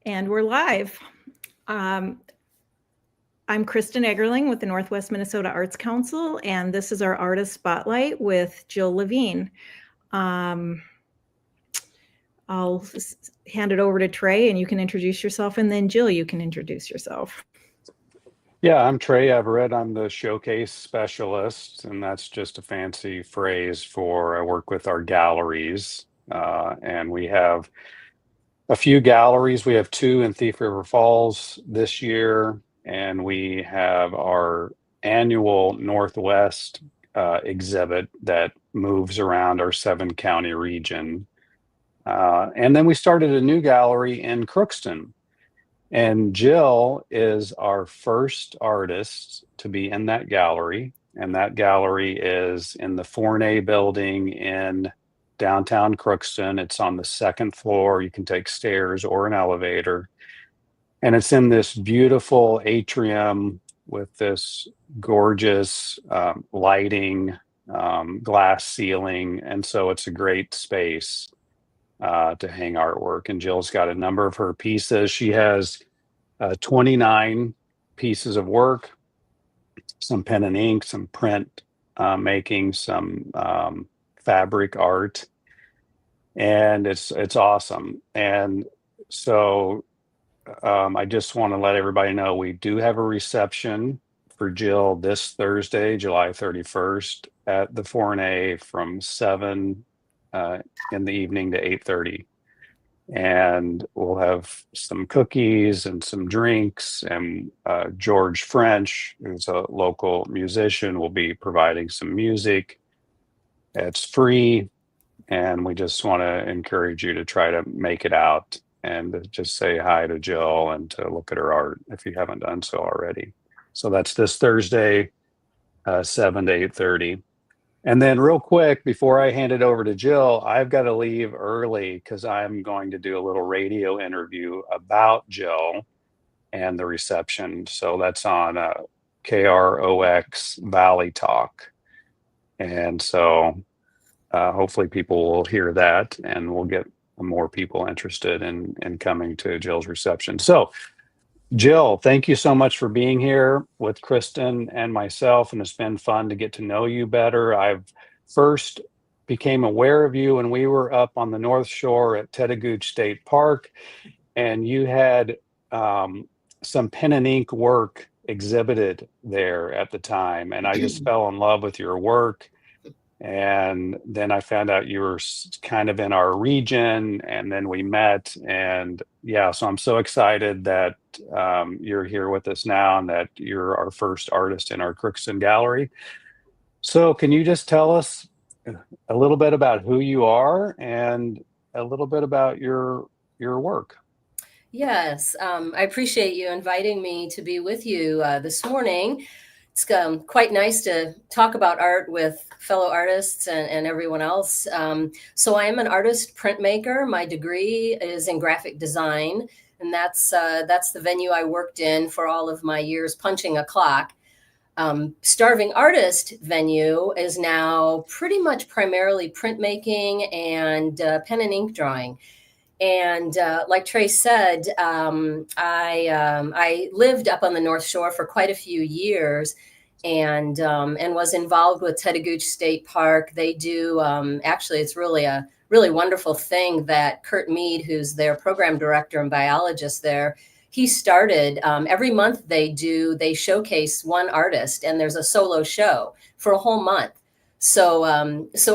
And we're live. I'm Kristin Eggerling with the Northwest Minnesota Arts Council, and this is our Artist Spotlight with Jill Levene. I'll hand it over to Trey, and you can introduce yourself, and then Jill, you can introduce yourself. Yeah, I'm Trey Everett. I'm the showcase specialist, and that's just a fancy phrase for I work with our galleries. And we have a few galleries. We have two in Thief River Falls this year, and we have our annual Northwest exhibit that moves around our 7-county region. And then we started a new gallery in Crookston. And Jill is our first artist to be in that gallery. And that gallery is in the Fournet building in downtown Crookston. It's on the second floor. You can take stairs or an elevator. And it's in this beautiful atrium with this gorgeous lighting, glass ceiling. And so it's a great space to hang artwork. And Jill's got a number of her pieces. She has 29 pieces of work, some pen and ink, some print making, some fabric art, and it's awesome. And so I just want to let everybody know we do have a reception for Jill this Thursday, July 31st at the Fournet from 7 in the evening to 8:30. And we'll have some cookies and some drinks, and George French, who's a local musician, will be providing some music. It's free, and we just want to encourage you to try to make it out and to just say hi to Jill and to look at her art if you haven't done so already. So that's this Thursday, 7 to 8:30. And then real quick, before I hand it over to Jill, I've got to leave early because I'm going to do a little radio interview about Jill and the reception. So that's on KROX Valley Talk. And so hopefully people will hear that and we'll get more people interested in coming to Jill's reception. So Jill, thank you so much for being here with Kristin and myself, and it's been fun to get to know you better. I've first became aware of you when we were up on the North Shore at Tettegouche State Park, and you had some pen and ink work exhibited there at the time, and I just fell in love with your work. And then I found out you were kind of in our region, and then we met. And yeah, so I'm so excited that you're here with us now and that you're our first artist in our Crookston gallery. So can you just tell us a little bit about who you are and a little bit about your work? Yes, I appreciate you inviting me to be with you this morning. It's quite nice to talk about art with fellow artists and everyone else. So I am an artist printmaker. My degree is in graphic design, and that's the venue I worked in for all of my years punching a clock. Starving Artist venue is now pretty much primarily printmaking and pen and ink drawing. And like Trey said, I lived up on the North Shore for quite a few years, and was involved with Tettegouche State Park. They do actually, it's really a really wonderful thing that Kurt Mead, who's their program director and biologist there, he started every month they showcase one artist, and there's a solo show for a whole month. So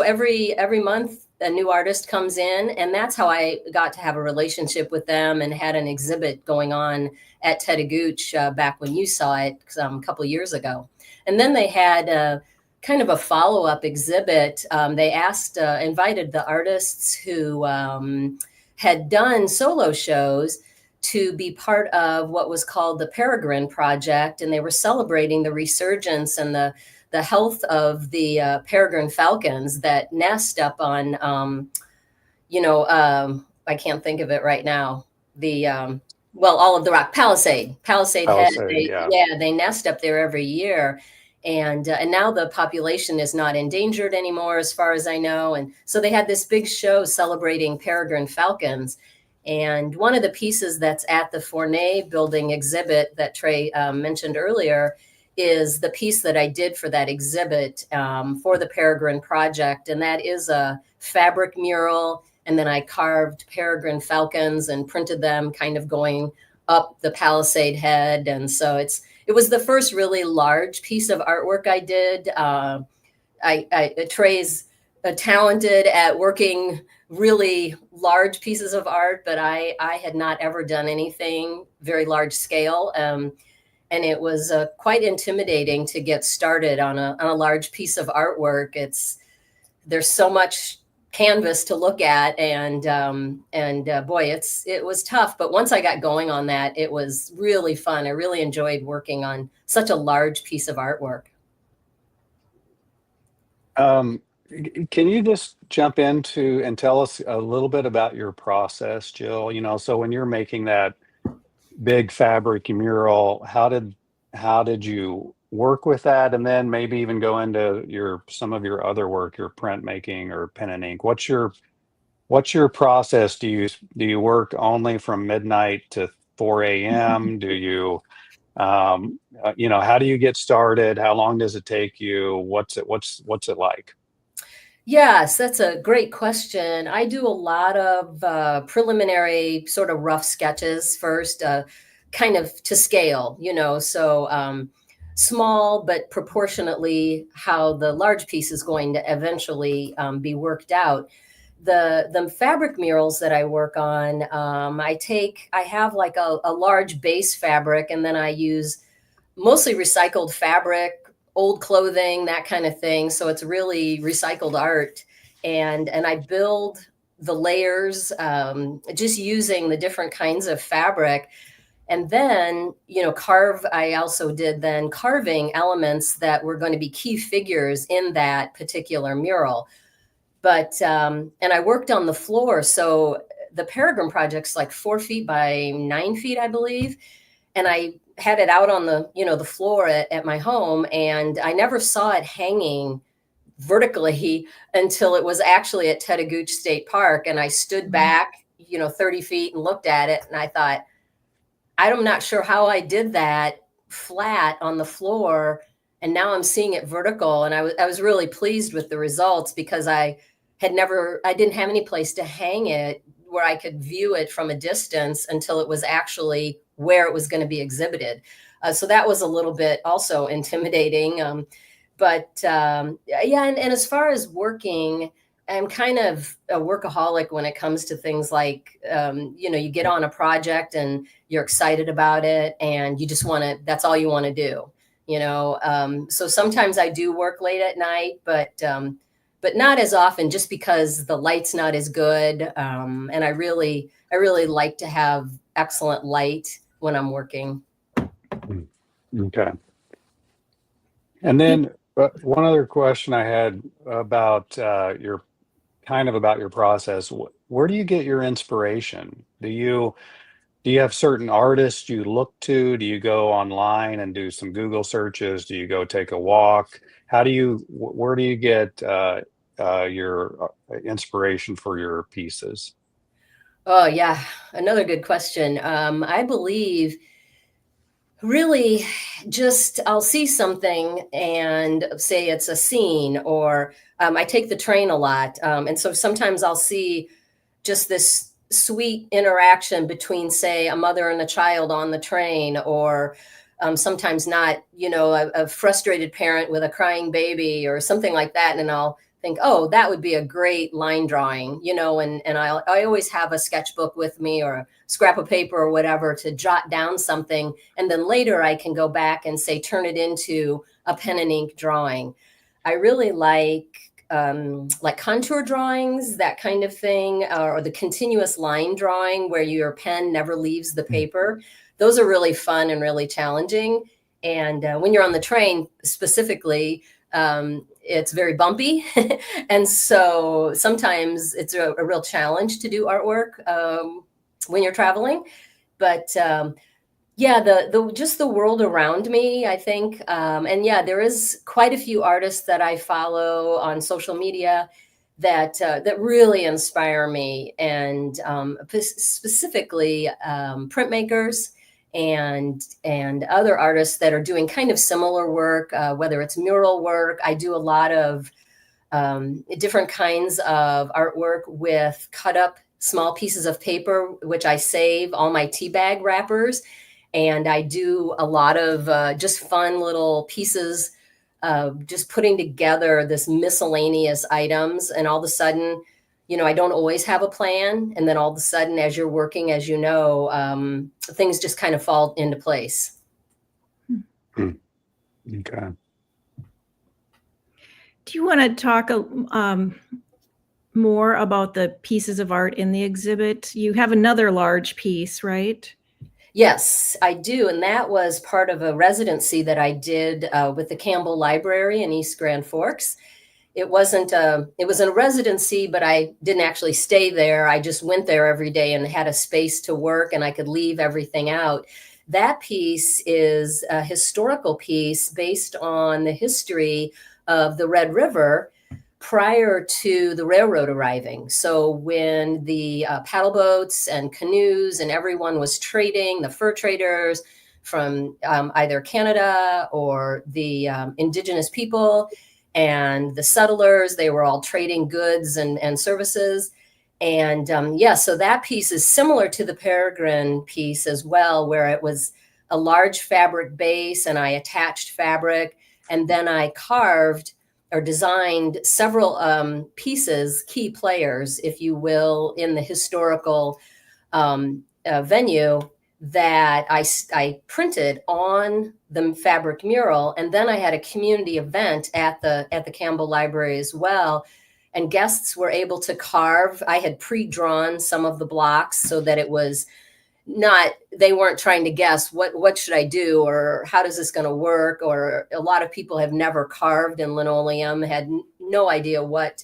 every month a new artist comes in, and that's how I got to have a relationship with them and had an exhibit going on at Tettegouche back when you saw it a couple years ago. And then they had kind of a follow-up exhibit. They invited the artists who had done solo shows to be part of what was called the Peregrine Project, and they were celebrating the resurgence and the health of the peregrine falcons that nest up on, I can't think of it right now. All of the rock, Palisade Head. They nest up there every year. And now the population is not endangered anymore, as far as I know. And so they had this big show celebrating peregrine falcons. And one of the pieces that's at the Fournet building exhibit that Trey mentioned earlier is the piece that I did for that exhibit for the Peregrine Project. And that is a fabric mural. And then I carved peregrine falcons and printed them kind of going up the palisade head. And so it was the first really large piece of artwork I did. Trey's talented at working really large pieces of art, but I had not ever done anything very large scale. And it was quite intimidating to get started on a large piece of artwork. There's so much canvas to look at, and boy, it was tough. But once I got going on that, it was really fun. I really enjoyed working on such a large piece of artwork. Can you just jump into and tell us a little bit about your process, Jill? So when you're making that big fabric mural, how did you work with that, and then maybe even go into some of your other work, your printmaking or pen and ink? What's your process? Do you work only from midnight to 4 a.m.? Do you how do you get started? How long does it take you? What's it like? Yes, that's a great question. I do a lot of preliminary sort of rough sketches first, kind of to scale, so small, but proportionately how the large piece is going to eventually be worked out. The fabric murals that I work on, I have like a large base fabric, and then I use mostly recycled fabric, old clothing, that kind of thing. So it's really recycled art. And I build the layers just using the different kinds of fabric. And then, I also did then carving elements that were going to be key figures in that particular mural. But, and I worked on the floor. So the Peregrine Project's like 4 feet by 9 feet, I believe. And I had it out on the floor at my home, and I never saw it hanging vertically until it was actually at Tettegouche State Park. And I stood back, 30 feet and looked at it. And I thought, I'm not sure how I did that flat on the floor. And now I'm seeing it vertical. And I was really pleased with the results, because I didn't have any place to hang it where I could view it from a distance until it was actually where it was going to be exhibited. So that was a little bit also intimidating. And as far as working, I'm kind of a workaholic when it comes to things like, you get on a project and you're excited about it and you just that's all you want to do, so sometimes I do work late at night, but not as often, just because the light's not as good. And I really like to have excellent light when I'm working. Okay. And then one other question I had about your process. Where do you get your inspiration? Do you have certain artists you look to? Do you go online and do some Google searches? Do you go take a walk? Where do you get your inspiration for your pieces? Oh, yeah. Another good question. I believe really just I'll see something and say it's a scene, or I take the train a lot. And so sometimes I'll see just this sweet interaction between, say, a mother and a child on the train, or sometimes not, a frustrated parent with a crying baby or something like that. And I'll think, oh, that would be a great line drawing, and I always have a sketchbook with me, or a scrap of paper or whatever, to jot down something. And then later I can go back and say, turn it into a pen and ink drawing. I really like contour drawings, that kind of thing, or the continuous line drawing where your pen never leaves the paper. Those are really fun and really challenging. And when you're on the train specifically, it's very bumpy. And so sometimes it's a real challenge to do artwork when you're traveling. But just the world around me, I think. And there is quite a few artists that I follow on social media that really inspire me, and specifically printmakers and other artists that are doing kind of similar work, whether it's mural work. I do a lot of different kinds of artwork with cut up small pieces of paper, which I save all my tea bag wrappers. And I do a lot of just fun little pieces, just putting together this miscellaneous items. And all of a sudden, you know, I don't always have a plan. And then all of a sudden, as you're working, as you know, things just kind of fall into place. Okay. Do you want to talk more about the pieces of art in the exhibit? You have another large piece, right? Yes, I do. And that was part of a residency that I did with the Campbell Library in East Grand Forks. It was a residency, but I didn't actually stay there. I just went there every day and had a space to work, and I could leave everything out. That piece is a historical piece based on the history of the Red River prior to the railroad arriving. So when the paddle boats and canoes and everyone was trading, the fur traders from either Canada or the indigenous people and the settlers, they were all trading goods and services. And so that piece is similar to the Peregrine piece as well, where it was a large fabric base and I attached fabric, and then I carved or designed several pieces, key players, if you will, in the historical venue that I printed on the fabric mural. And then I had a community event at the Campbell Library as well. And guests were able to carve. I had pre-drawn some of the blocks so that it was they weren't trying to guess what should I do or how does this going to work, or a lot of people have never carved in linoleum, had no idea what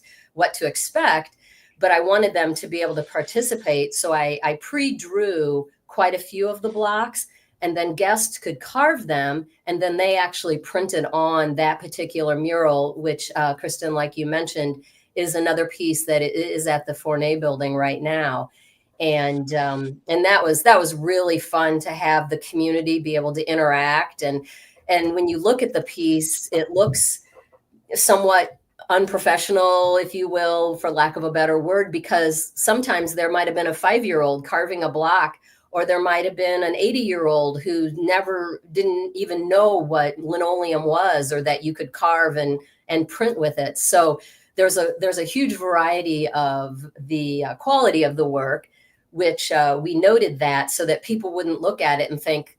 to expect, but I wanted them to be able to participate. So I pre-drew quite a few of the blocks, and then guests could carve them, and then they actually printed on that particular mural, which Kristin, like you mentioned, is another piece that is at the Fournet building right now. And that was really fun to have the community be able to interact. And when you look at the piece, it looks somewhat unprofessional, if you will, for lack of a better word, because sometimes there might have been a 5-year-old carving a block, or there might have been an 80-year-old who didn't even know what linoleum was, or that you could carve and print with it. So there's a huge variety of the quality of the work, which we noted that so that people wouldn't look at it and think,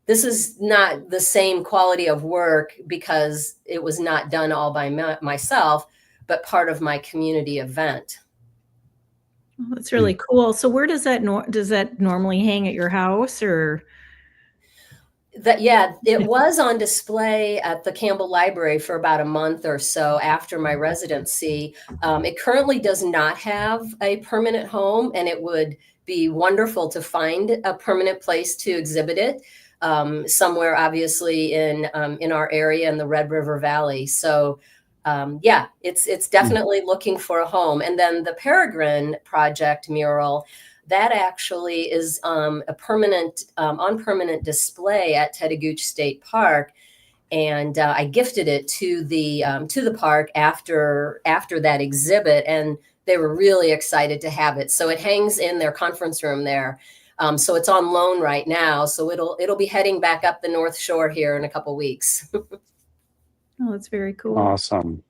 this is not the same quality of work because it was not done all by myself, but part of my community event. Oh, that's really cool. So where does that normally hang at your house, or? It was on display at the Campbell Library for about a month or so after my residency. It currently does not have a permanent home, and it would be wonderful to find a permanent place to exhibit it somewhere, obviously in our area in the Red River Valley. So it's definitely looking for a home. And then the Peregrine Project mural, that actually is a permanent on permanent display at Tettegouche State Park, and I gifted it to the park after that exhibit, and they were really excited to have it. So it hangs in their conference room there. So it's on loan right now. So it'll be heading back up the North Shore here in a couple weeks. Oh, that's very cool. Awesome.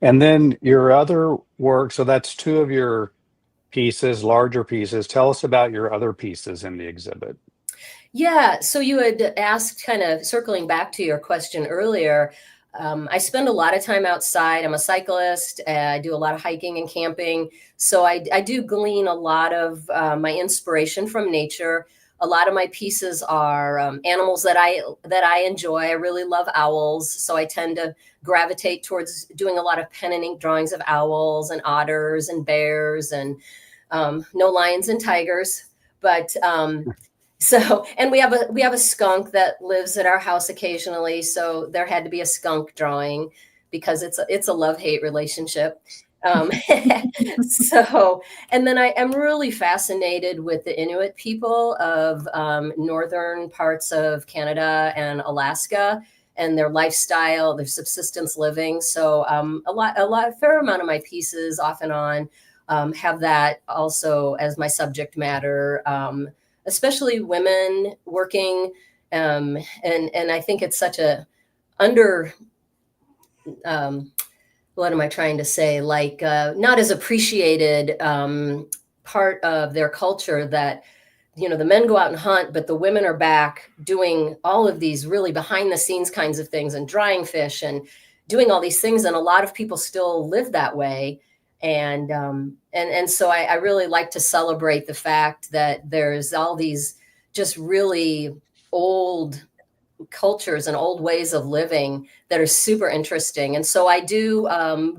And then your other work, so that's 2 of your pieces, larger pieces. Tell us about your other pieces in the exhibit. Yeah, so you had asked, kind of circling back to your question earlier, I spend a lot of time outside. I'm a cyclist. I do a lot of hiking and camping. So I do glean a lot of my inspiration from nature. A lot of my pieces are animals that I enjoy. I really love owls. So I tend to gravitate towards doing a lot of pen and ink drawings of owls and otters and bears, and no lions and tigers. But so, and we have a skunk that lives at our house occasionally. So there had to be a skunk drawing because it's a love-hate relationship. Um, so, and then I am really fascinated with the Inuit people of northern parts of Canada and Alaska, and their lifestyle, their subsistence living. So a fair amount of my pieces off and on have that also as my subject matter, especially women working. And I think it's such a under, what am I trying to say? Like not as appreciated part of their culture that, you know, the men go out and hunt, but the women are back doing all of these really behind the scenes kinds of things and drying fish and doing all these things. And a lot of people still live that way. And so I really like to celebrate the fact that there's all these just really old cultures and old ways of living that are super interesting. And so I do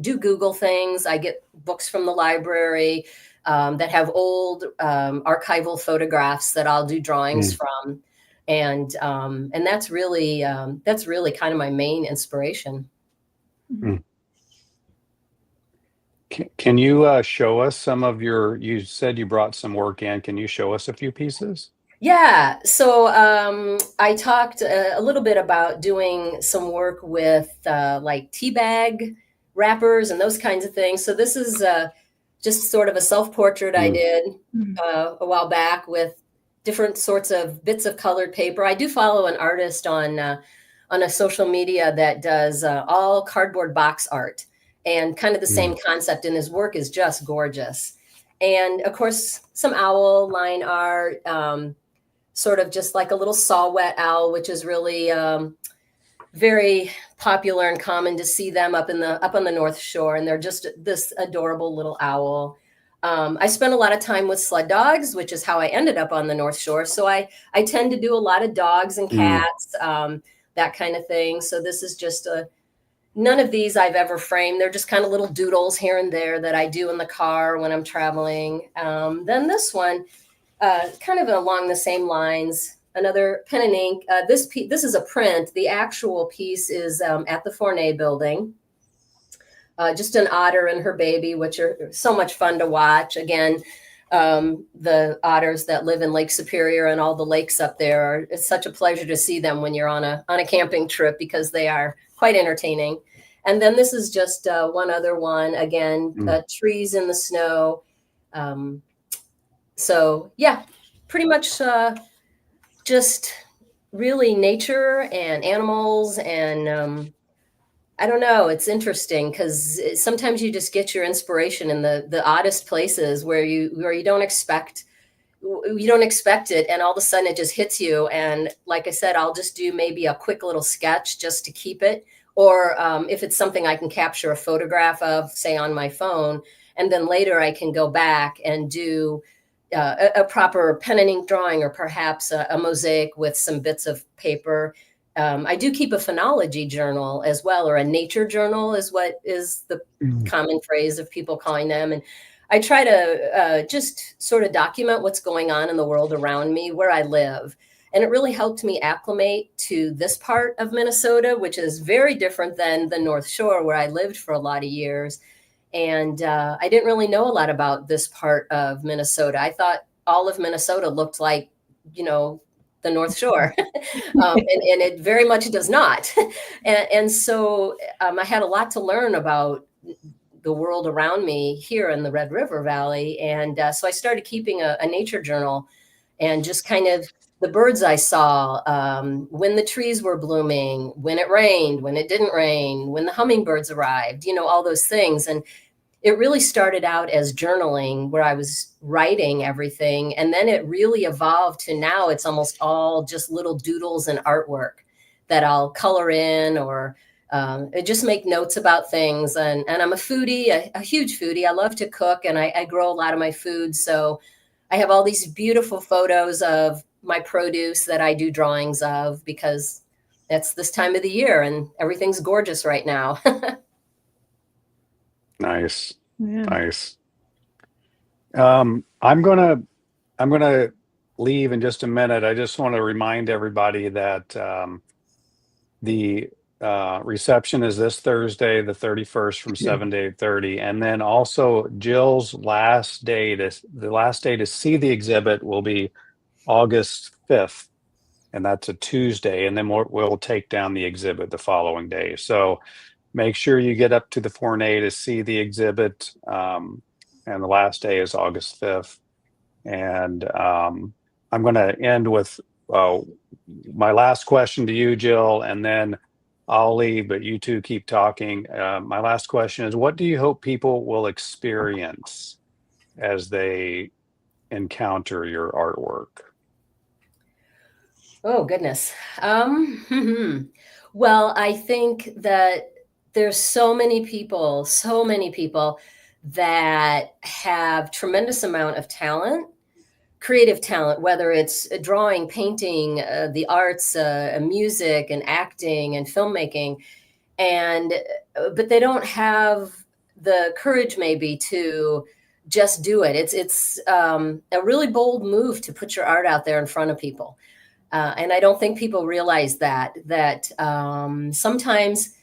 Google things. I get books from the library that have old archival photographs that I'll do drawings from, and that's really kind of my main inspiration. Can you show us some of your? You said you brought some work in. Can you show us a few pieces? Yeah, so I talked a little bit about doing some work with like tea bag wrappers and those kinds of things. So this is just sort of a self-portrait I did a while back with different sorts of bits of colored paper. I do follow an artist on a social media that does all cardboard box art, and kind of the same concept, and his work is just gorgeous. And of course, some owl line art, sort of just like a little saw-whet owl, which is really very popular and common to see them up on the North Shore. And they're just this adorable little owl. I spent a lot of time with sled dogs, which is how I ended up on the North Shore. So I tend to do a lot of dogs and cats, that kind of thing. So this is just none of these I've ever framed. They're just kind of little doodles here and there that I do in the car when I'm traveling. Then this one, kind of along the same lines, another pen and ink. This is a print. The actual piece is at the Fournet building. Just an otter and her baby, which are so much fun to watch. Again, the otters that live in Lake Superior and all the lakes up there, it's such a pleasure to see them when you're on a camping trip, because they are quite entertaining. And then this is just one other one. Again, trees in the snow. So yeah, pretty much just really nature and animals. And I don't know, it's interesting because sometimes you just get your inspiration in the oddest places where you don't expect it, and all of a sudden it just hits you. And like I said, I'll just do maybe a quick little sketch just to keep it, or if it's something I can capture a photograph of, say on my phone, and then later I can go back and do a proper pen and ink drawing, or perhaps a mosaic with some bits of paper. I do keep a phenology journal as well, or a nature journal is what is the common phrase of people calling them. And I try to just sort of document what's going on in the world around me, where I live. And it really helped me acclimate to this part of Minnesota, which is very different than the North Shore, where I lived for a lot of years. And I didn't really know a lot about this part of Minnesota. I thought all of Minnesota looked like, you know, the North Shore, and it very much does not. And so I had a lot to learn about the world around me here in the Red River Valley. And so I started keeping a nature journal, and just kind of the birds I saw, when the trees were blooming, when it rained, when it didn't rain, when the hummingbirds arrived, you know, all those things. And it really started out as journaling, where I was writing everything. And then it really evolved to now it's almost all just little doodles and artwork that I'll color in, or just make notes about things. And I'm a foodie, a huge foodie. I love to cook, and I grow a lot of my food. So I have all these beautiful photos of my produce that I do drawings of, because it's this time of the year and everything's gorgeous right now. Nice. Yeah. Nice. I'm gonna leave in just a minute. I just want to remind everybody that the reception is this Thursday, the 31st from 7 to 8:30. And then also Jill's the last day to see the exhibit will be August 5th. And that's a Tuesday. And then we'll take down the exhibit the following day. So make sure you get up to the Fournet to see the exhibit. And the last day is August 5th. And I'm going to end with my last question to you, Jill, and then I'll leave, but you two keep talking. My last question is, what do you hope people will experience as they encounter your artwork? Oh, goodness. Well, I think that there's so many people that have tremendous amount of talent, creative talent, whether it's drawing, painting, the arts, music and acting and filmmaking. But they don't have the courage maybe to just do it. It's a really bold move to put your art out there in front of people. And I don't think people realize that sometimes,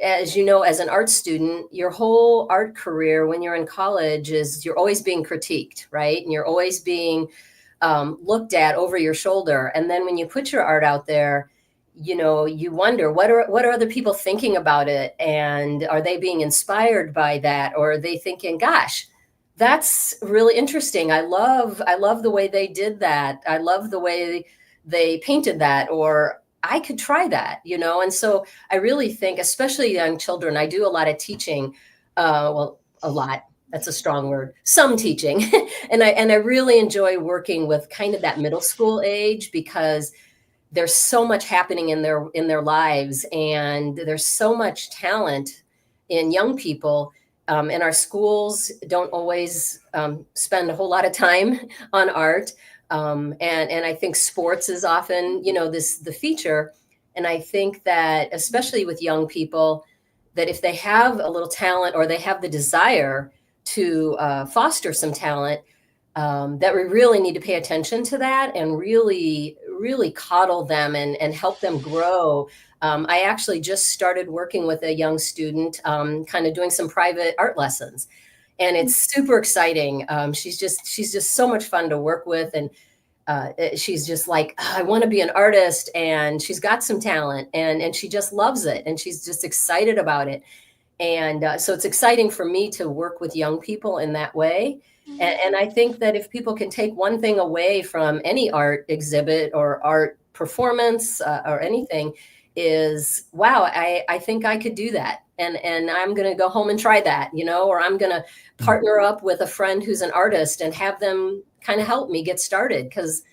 as as an art student, your whole art career when you're in college is you're always being critiqued, right? And you're always being looked at over your shoulder. And then when you put your art out there, you wonder, what are other people thinking about it? And are they being inspired by that? Or are they thinking, gosh, that's really interesting. I love the way they did that. I love the way they painted that, or I could try that, And so I really think, especially young children, I do a lot of teaching. Well, a lot, that's a strong word, some teaching. and I really enjoy working with kind of that middle school age, because there's so much happening in their lives, and there's so much talent in young people. And our schools don't always spend a whole lot of time on art. And I think sports is often, the feature. And I think that especially with young people, that if they have a little talent or they have the desire to foster some talent, that we really need to pay attention to that and really, really coddle them and help them grow. I actually just started working with a young student, kind of doing some private art lessons, and it's super exciting. She's just so much fun to work with, and she's just like, I want to be an artist, and she's got some talent, and she just loves it, and she's just excited about it. And so it's exciting for me to work with young people in that way. And I think that if people can take one thing away from any art exhibit or art performance or anything, is, wow, I think I could do that. And I'm going to go home and try that, or I'm going to partner up with a friend who's an artist and have them kind of help me get started, because,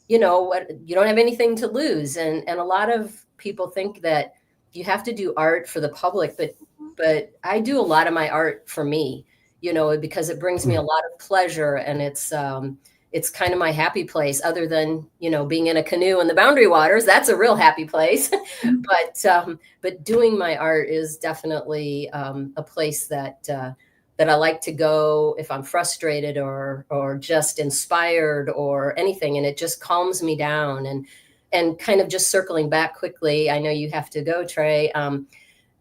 you don't have anything to lose. And a lot of people think that you have to do art for the public, but I do a lot of my art for me, because it brings me a lot of pleasure, and it's kind of my happy place, other than, being in a canoe in the Boundary Waters. That's a real happy place. But doing my art is definitely a place that I like to go if I'm frustrated or just inspired or anything. And it just calms me down. And kind of just circling back quickly, I know you have to go, Trey.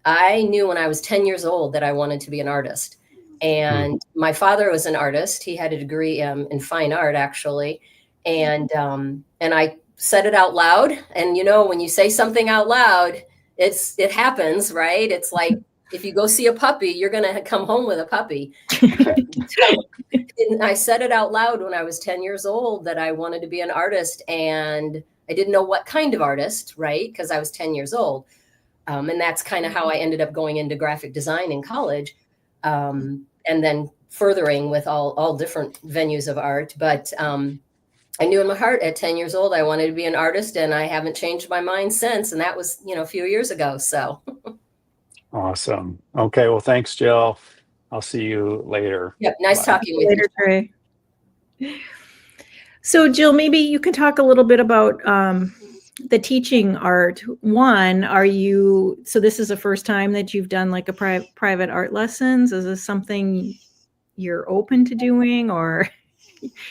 I knew when I was 10 years old that I wanted to be an artist. And my father was an artist. He had a degree in fine art, actually. And I said it out loud. And, when you say something out loud, it happens, right? It's like, if you go see a puppy, you're going to come home with a puppy. And I said it out loud when I was 10 years old that I wanted to be an artist. And I didn't know what kind of artist, right? Because I was 10 years old. And that's kind of how I ended up going into graphic design in college. And then furthering with all different venues of art. But I knew in my heart at 10 years old, I wanted to be an artist, and I haven't changed my mind since. And that was, a few years ago. So. Awesome. Okay. Well, thanks, Jill. I'll see you later. Yep. Nice talking with you. Trey. So Jill, maybe you can talk a little bit about the teaching art. One, so this is the first time that you've done like a private art lessons? Is this something you're open to doing, or?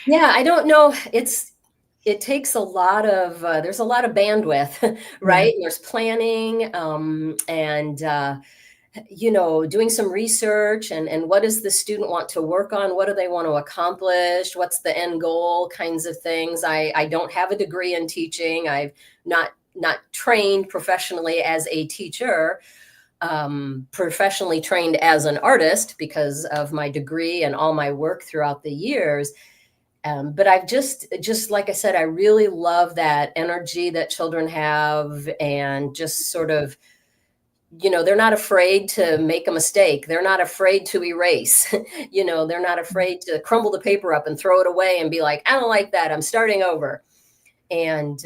Yeah, I don't know. It's it takes a lot of, there's a lot of bandwidth, right? And there's planning, and doing some research, and what does the student want to work on? What do they want to accomplish? What's the end goal kinds of things? I don't have a degree in teaching. I've not trained professionally as a teacher, professionally trained as an artist because of my degree and all my work throughout the years. But I've just like I said, I really love that energy that children have, and just sort of, they're not afraid to make a mistake. They're not afraid to erase. They're not afraid to crumble the paper up and throw it away and be like, I don't like that, I'm starting over. And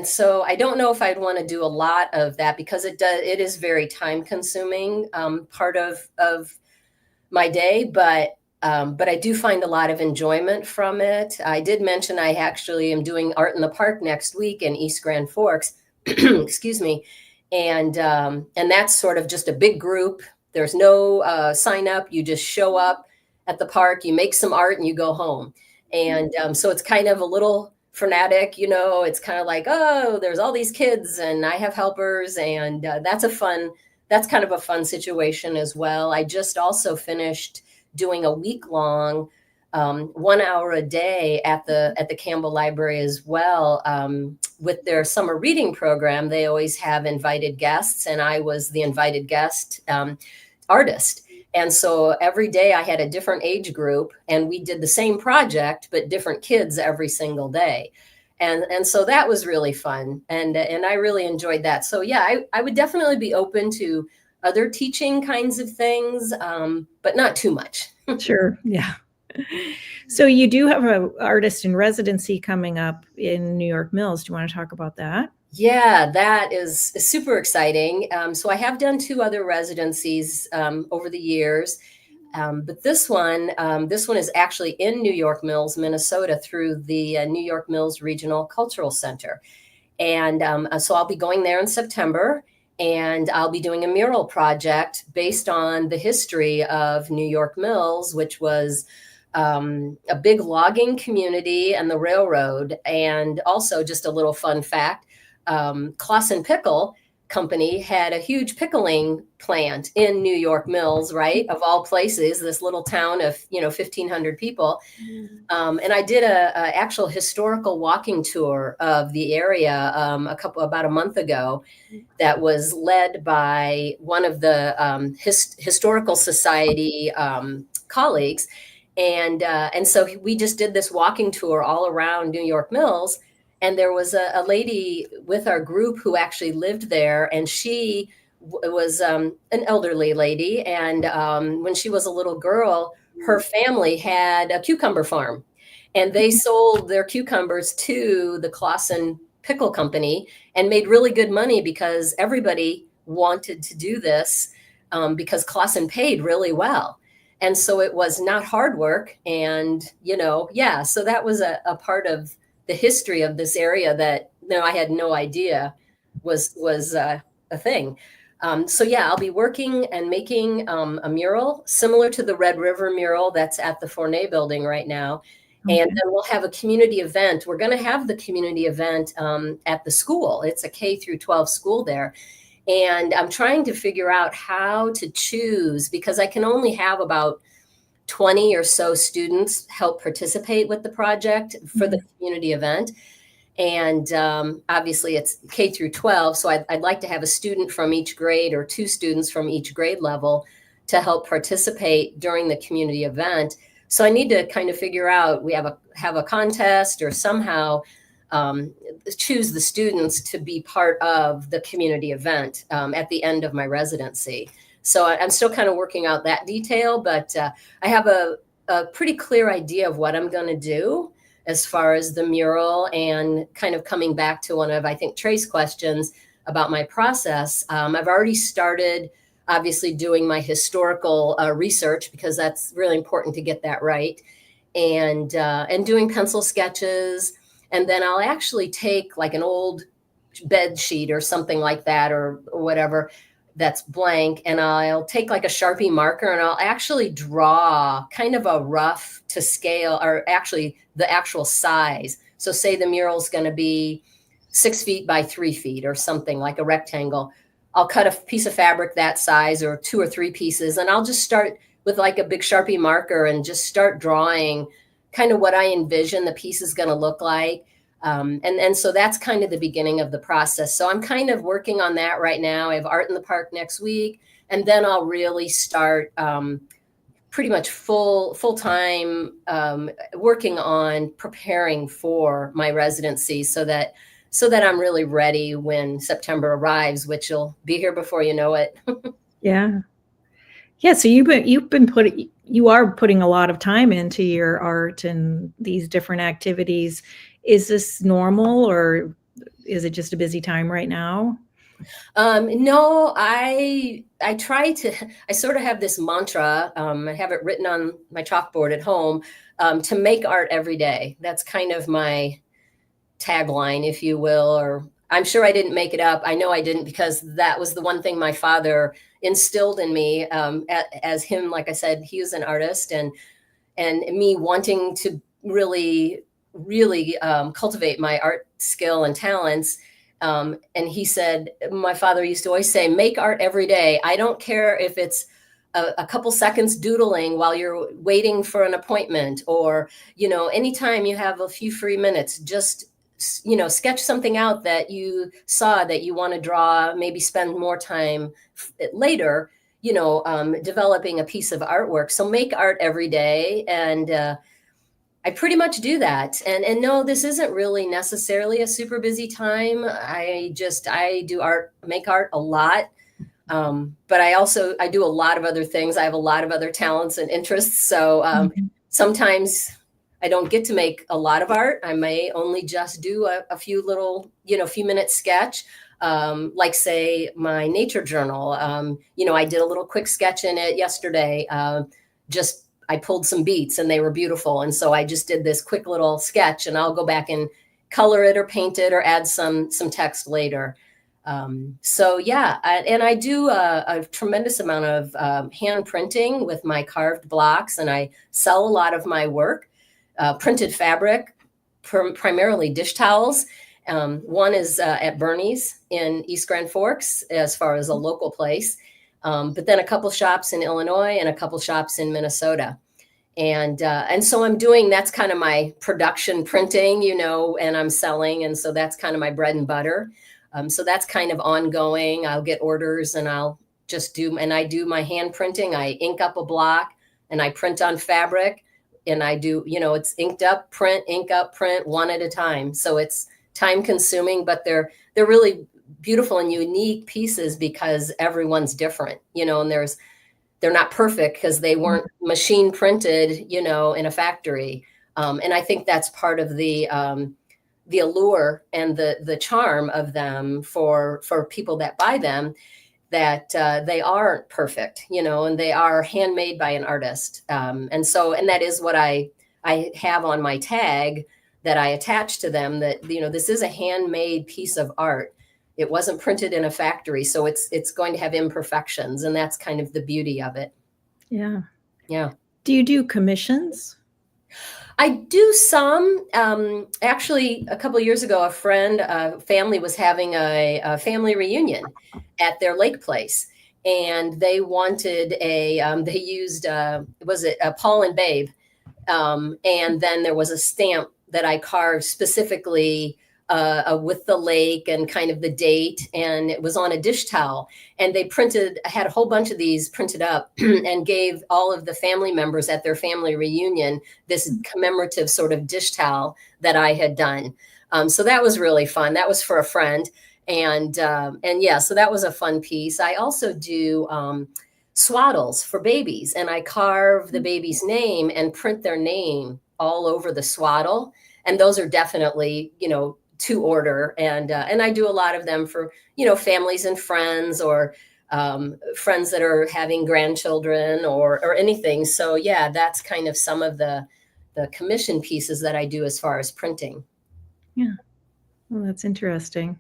so I don't know if I'd want to do a lot of that, because it is very time consuming, part of my day, but I do find a lot of enjoyment from it. I did mention I actually am doing Art in the Park next week in East Grand Forks, excuse me. And that's sort of just a big group. There's no sign up. You just show up at the park, you make some art, and you go home. And so it's kind of a little frenetic, it's kind of like, oh, there's all these kids and I have helpers, and that's kind of a fun situation as well. I just also finished doing a week-long 1 hour a day at the Campbell Library as well. With their summer reading program, they always have invited guests, and I was the invited guest artist. And so every day I had a different age group, and we did the same project, but different kids every single day. And so that was really fun. And I really enjoyed that. So yeah, I would definitely be open to other teaching kinds of things, but not too much. Sure. Yeah. So you do have an artist in residency coming up in New York Mills. Do you want to talk about that? Yeah, that is super exciting. So I have done 2 other residencies over the years, but this one is actually in New York Mills, Minnesota, through the New York Mills Regional Cultural Center. And so I'll be going there in September, and I'll be doing a mural project based on the history of New York Mills, which was a big logging community and the railroad. And also, just a little fun fact, Clausen Pickle Company had a huge pickling plant in New York Mills, right? Of all places, this little town of 1,500 people. And I did a actual historical walking tour of the area about a month ago, that was led by one of the historical society colleagues. And so we just did this walking tour all around New York Mills. And there was a lady with our group who actually lived there, and she was an elderly lady. And when she was a little girl, her family had a cucumber farm, and they sold their cucumbers to the Clausen Pickle Company and made really good money, because everybody wanted to do this because Clausen paid really well. And so it was not hard work. And, so that was a part of the history of this area that I had no idea was a thing. So yeah, I'll be working and making a mural similar to the Red River mural that's at the Fournet building right now. Okay. And then we'll have a community event. We're going to have the community event at the school. It's a K through 12 school there. And I'm trying to figure out how to choose, because I can only have about 20 or so students help participate with the project for the community event. And obviously it's K through 12. So I'd like to have a student from each grade, or 2 students from each grade level, to help participate during the community event. So I need to kind of figure out, we have a contest, or somehow choose the students to be part of the community event at the end of my residency. So I'm still kind of working out that detail, but I have a pretty clear idea of what I'm going to do as far as the mural, and kind of coming back to one of, I think, Trey's questions about my process. I've already started, obviously, doing my historical research, because that's really important to get that right, and doing pencil sketches. And then I'll actually take like an old bed sheet or something like that, or whatever, that's blank, and I'll take like a Sharpie marker, and I'll actually draw kind of a rough to scale, or actually the actual size. So say the mural's going to be 6 feet by 3 feet or something, like a rectangle. I'll cut a piece of fabric that size, or 2 or 3 pieces, and I'll just start with like a big Sharpie marker and just start drawing kind of what I envision the piece is going to look like. And so that's kind of the beginning of the process. So I'm kind of working on that right now. I have Art in the Park next week, and then I'll really start pretty much full-time working on preparing for my residency so that I'm really ready when September arrives, which will be here before you know it. Yeah. Yeah. So you are putting a lot of time into your art and these different activities. Is this normal, or is it just a busy time right now? No, I sort of have this mantra. I have it written on my chalkboard at home, to make art every day. That's kind of my tagline, if you will, or I'm sure I didn't make it up. I know I didn't, because that was the one thing my father instilled in me, as him, like I said, he was an artist, and me wanting to really cultivate my art skill and talents. And he said, my father used to always say, make art every day. I don't care if it's a couple seconds doodling while you're waiting for an appointment, or, anytime you have a few free minutes, just, sketch something out that you saw that you want to draw, maybe spend more time later, developing a piece of artwork. So make art every day. And, I pretty much do that. And no, this isn't really necessarily a super busy time. I do art, make art a lot. But I do a lot of other things. I have a lot of other talents and interests. So sometimes I don't get to make a lot of art. I may only just do a few little, few minute sketch. Like say my nature journal, I did a little quick sketch in it yesterday. I pulled some beets and they were beautiful. And so I just did this quick little sketch, and I'll go back and color it or paint it or add some text later. So yeah, and I do a tremendous amount of hand printing with my carved blocks, and I sell a lot of my work, printed fabric, primarily dish towels. One is at Bernie's in East Grand Forks, as far as a local place. But then a couple shops in Illinois and a couple shops in Minnesota. And so that's kind of my production printing, and I'm selling. And so that's kind of my bread and butter. So that's kind of ongoing. I'll get orders and I do my hand printing. I ink up a block and I print on fabric, and I do, it's inked up, print, ink up, print, one at a time. So it's time consuming, but they're really beautiful and unique pieces because everyone's different, and they're not perfect because they weren't machine printed, in a factory. And I think that's part of the allure and the charm of them for people that buy them, that they aren't perfect, and they are handmade by an artist. And that is what I have on my tag that I attach to them, that, this is a handmade piece of art. It wasn't printed in a factory, so it's going to have imperfections, and that's kind of the beauty of it. Yeah. Yeah. Do you do commissions? I do some. Actually, a couple of years ago, a family was having a family reunion at their lake place, and they wanted they used, was it a Paul and Babe? And then there was a stamp that I carved specifically with the lake and kind of the date, and it was on a dish towel. And they had a whole bunch of these printed up and gave all of the family members at their family reunion this commemorative sort of dish towel that I had done. So that was really fun. That was for a friend. And yeah, so that was a fun piece. I also do swaddles for babies, and I carve the baby's name and print their name all over the swaddle. And those are definitely, to order. And I do a lot of them for, families and friends, or friends that are having grandchildren or anything. So yeah, that's kind of some of the commission pieces that I do as far as printing. Yeah. Well, that's interesting.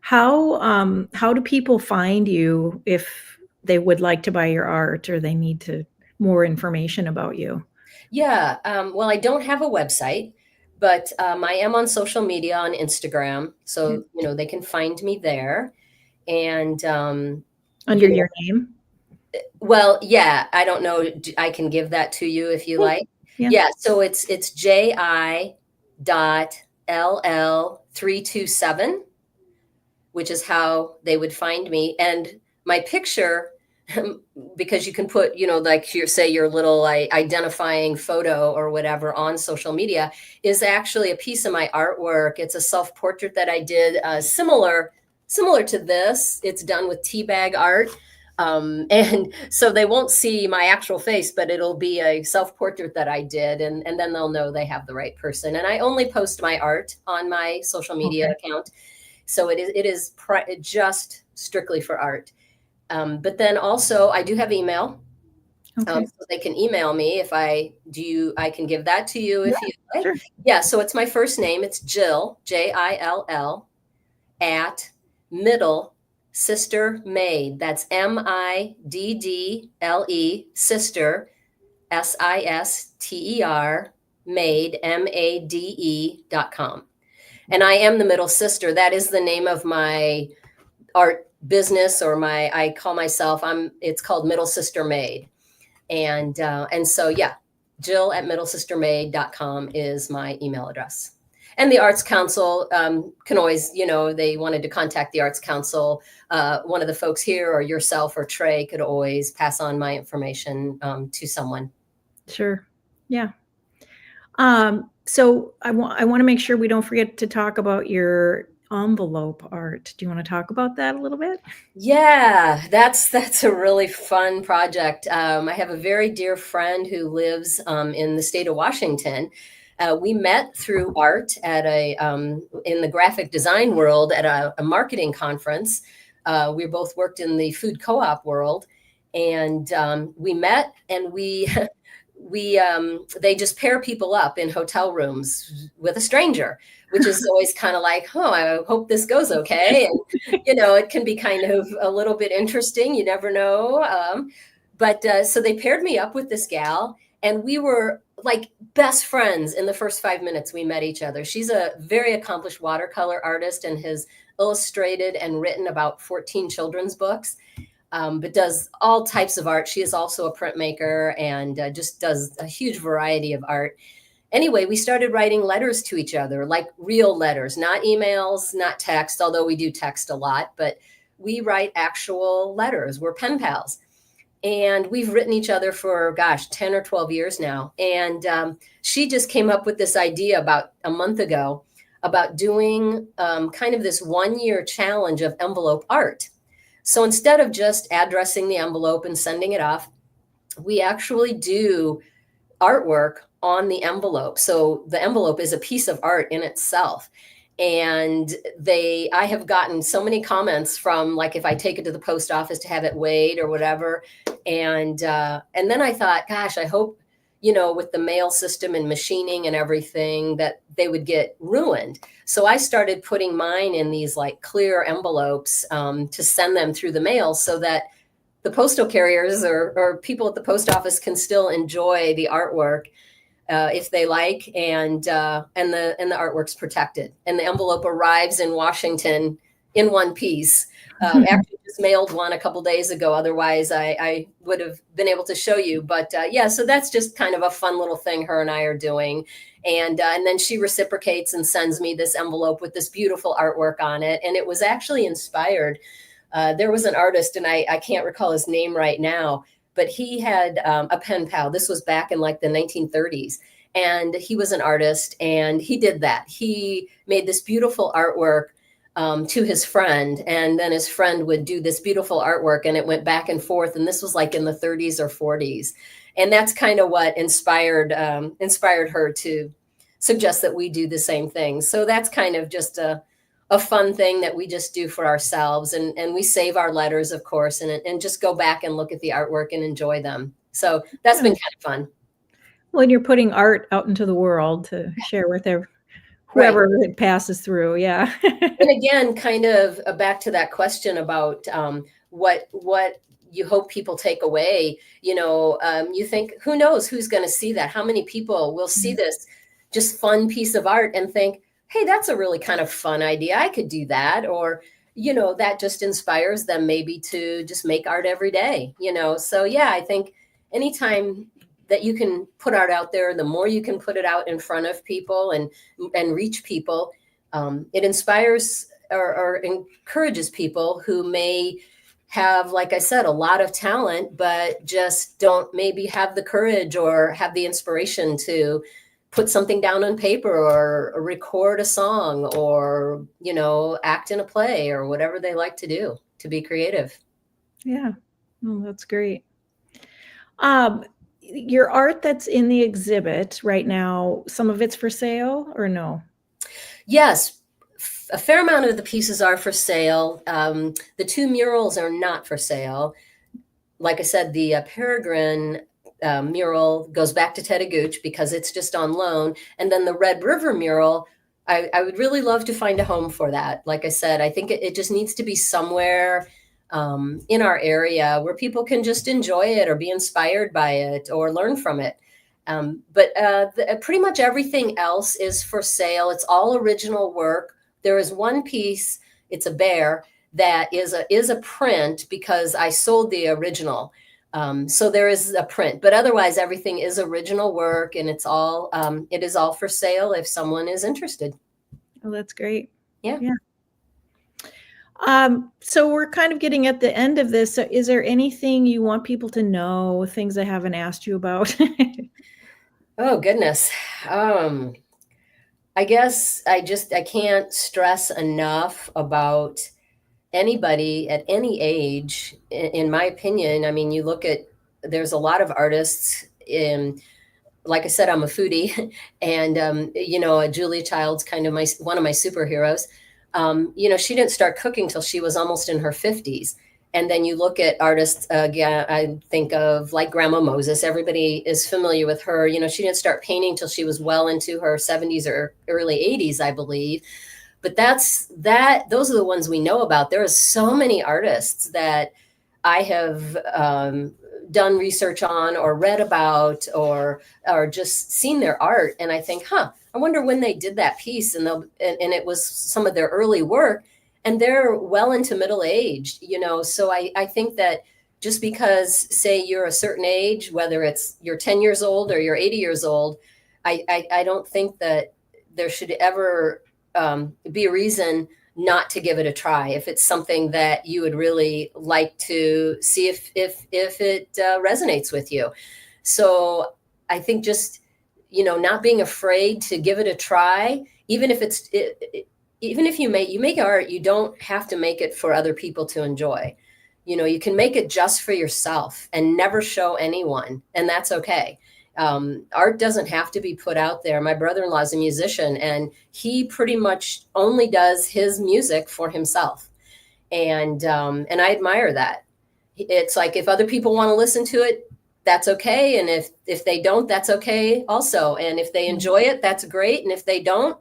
How do people find you if they would like to buy your art, or they need more information about you? Yeah. Well, I don't have a website. But I am on social media on Instagram, so they can find me there. And under your name. Well, yeah, I don't know. I can give that to you if you like. Yeah. So it's JI.LL327, which is how they would find me. And my picture, because you can put, like your little identifying photo or whatever on social media, is actually a piece of my artwork. It's a self-portrait that I did similar to this. It's done with tea bag art. And so they won't see my actual face, but it'll be a self-portrait that I did. And then they'll know they have the right person. And I only post my art on my social media account. So it is just strictly for art. But then also I do have email. So they can email me if I can give that to you if you like. Sure. Yeah. So it's my first name. It's Jill, JILL, at Middle Sister Made. That's MIDDLE, sister, SISTER, made, MADE.com. And I am the middle sister. That is the name of my art business, or I call myself, it's called Middle Sister Made. And so, yeah, Jill at middlesistermade.com is my email address. And the Arts Council can always, they wanted to contact the Arts Council. One of the folks here or yourself or Trey could always pass on my information to someone. Sure. Yeah. So I want to make sure we don't forget to talk about your envelope art. Do you want to talk about that a little bit? Yeah, that's a really fun project. I have a very dear friend who lives in the state of Washington. We met through art at in the graphic design world at a marketing conference. We both worked in the food co-op world, and we met, and they just pair people up in hotel rooms with a stranger, which is always kind of like, I hope this goes okay. And, it can be kind of a little bit interesting. You never know. But so they paired me up with this gal, and we were like best friends in the first 5 minutes we met each other. She's a very accomplished watercolor artist and has illustrated and written about 14 children's books. But does all types of art. She is also a printmaker and just does a huge variety of art. Anyway, we started writing letters to each other, like real letters, not emails, not text, although we do text a lot, but we write actual letters. We're pen pals. And we've written each other for, 10 or 12 years now. And she just came up with this idea about a month ago about doing kind of this 1-year challenge of envelope art. So instead of just addressing the envelope and sending it off, we actually do artwork on the envelope. So the envelope is a piece of art in itself. And I have gotten so many comments from, like, if I take it to the post office to have it weighed or whatever. And then I thought, I hope, with the mail system and machining and everything, that they would get ruined. So I started putting mine in these like clear envelopes to send them through the mail so that the postal carriers or people at the post office can still enjoy the artwork if they like, and the artwork's protected, and the envelope arrives in Washington in one piece. Actually just mailed one a couple days ago. Otherwise I would have been able to show you, but so that's just kind of a fun little thing her and I are doing. And then she reciprocates and sends me this envelope with this beautiful artwork on it. And it was actually inspired. There was an artist, and I can't recall his name right now, but he had a pen pal. This was back in like the 1930s. And he was an artist, and he did that. He made this beautiful artwork to his friend, and then his friend would do this beautiful artwork, and it went back and forth. And this was like in the 30s or 40s. And that's kind of what inspired her to suggest that we do the same thing. So that's kind of just a fun thing that we just do for ourselves. And we save our letters, of course, and just go back and look at the artwork and enjoy them. So that's been kind of fun. Well, and you're putting art out into the world to share with whoever it passes through. Yeah. And again, kind of back to that question about what you hope people take away. You think, who knows who's going to see that? How many people will see this just fun piece of art and think, hey, that's a really kind of fun idea. I could do that. Or, that just inspires them maybe to just make art every day, So yeah, I think anytime that you can put art out there, the more you can put it out in front of people and reach people, it inspires or encourages people who may have, like I said, a lot of talent, but just don't maybe have the courage or have the inspiration to put something down on paper or record a song or, act in a play or whatever they like to do to be creative. Yeah. Oh, that's great. Your art that's in the exhibit right now, some of it's for sale or no? Yes. A fair amount of the pieces are for sale. The 2 murals are not for sale. Like I said, the Peregrine mural goes back to Tettegouche because it's just on loan. And then the Red River mural, I would really love to find a home for that. Like I said, I think it just needs to be somewhere in our area where people can just enjoy it or be inspired by it or learn from it. But pretty much everything else is for sale. It's all original work. There is one piece, it's a bear, that is a print because I sold the original. So there is a print, but otherwise everything is original work, and it is all for sale if someone is interested. Oh, that's great. Yeah. So we're kind of getting at the end of this. So is there anything you want people to know, things I haven't asked you about? Oh, goodness. I guess I can't stress enough about anybody at any age, in my opinion. I mean, you look at, there's a lot of artists like I said, I'm a foodie and, Julia Child's kind of one of my superheroes. She didn't start cooking till she was almost in her 50s. And then you look at artists, again, I think of like Grandma Moses. Everybody is familiar with her. She didn't start painting till she was well into her 70s or early 80s, I believe. But those are the ones we know about. There are so many artists that I have done research on or read about or just seen their art. And I think, I wonder when they did that piece. And it was some of their early work. And they're well into middle aged, So I think that just because, say, you're a certain age, whether it's you're 10 years old or you're 80 years old, I don't think that there should ever be a reason not to give it a try if it's something that you would really like to see if it resonates with you. So I think just, not being afraid to give it a try, even if you make art, you don't have to make it for other people to enjoy. You can make it just for yourself and never show anyone, and that's okay. Art doesn't have to be put out there. My brother-in-law is a musician, and he pretty much only does his music for himself. And I admire that. It's like, if other people want to listen to it, that's okay. And if they don't, that's okay also. And if they enjoy it, that's great. And if they don't,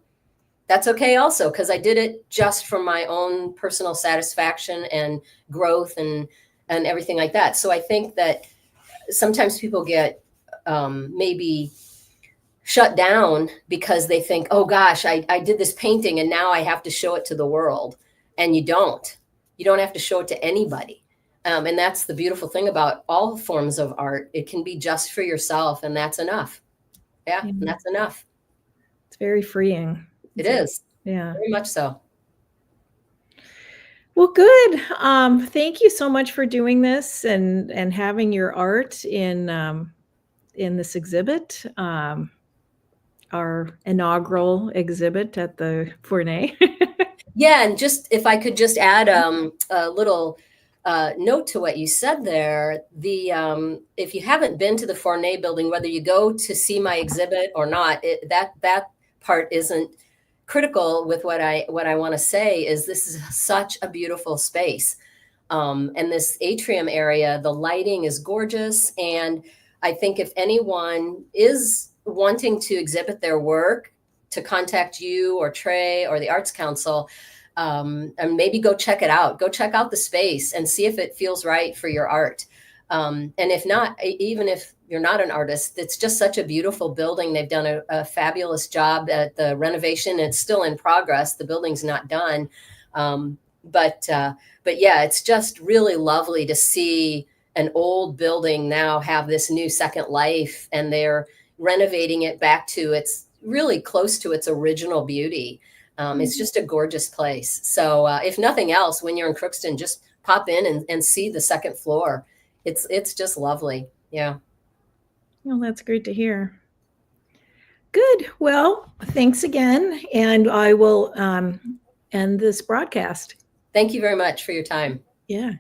that's okay also, because I did it just for my own personal satisfaction and growth and everything like that. So I think that sometimes people get maybe shut down because they think, oh gosh, I did this painting and now I have to show it to the world. And you don't have to show it to anybody. And that's the beautiful thing about all forms of art. It can be just for yourself, and that's enough. Yeah. And that's enough. It's very freeing. It is. Yeah. Very much so. Well, good. Thank you so much for doing this and having your art in this exhibit, our inaugural exhibit at the Fournet. Yeah, and just if I could just add a little note to what you said there. If you haven't been to the Fournet building, whether you go to see my exhibit or not, that part isn't critical. With what I want to say is this is such a beautiful space, and this atrium area, the lighting is gorgeous, and I think if anyone is wanting to exhibit their work, to contact you or Trey or the Arts Council, and maybe go check it out. Go check out the space and see if it feels right for your art. And if not, even if you're not an artist. It's just such a beautiful building. They've done a fabulous job at the renovation. It's still in progress. The building's not done. But yeah, it's just really lovely to see an old building now have this new second life, and they're renovating it back to its really close to its original beauty. It's just a gorgeous place. So if nothing else, when you're in Crookston, just pop in and see the second floor. It's just lovely. Yeah. Well, that's great to hear. Good. Well, thanks again. And I will end this broadcast. Thank you very much for your time. Yeah.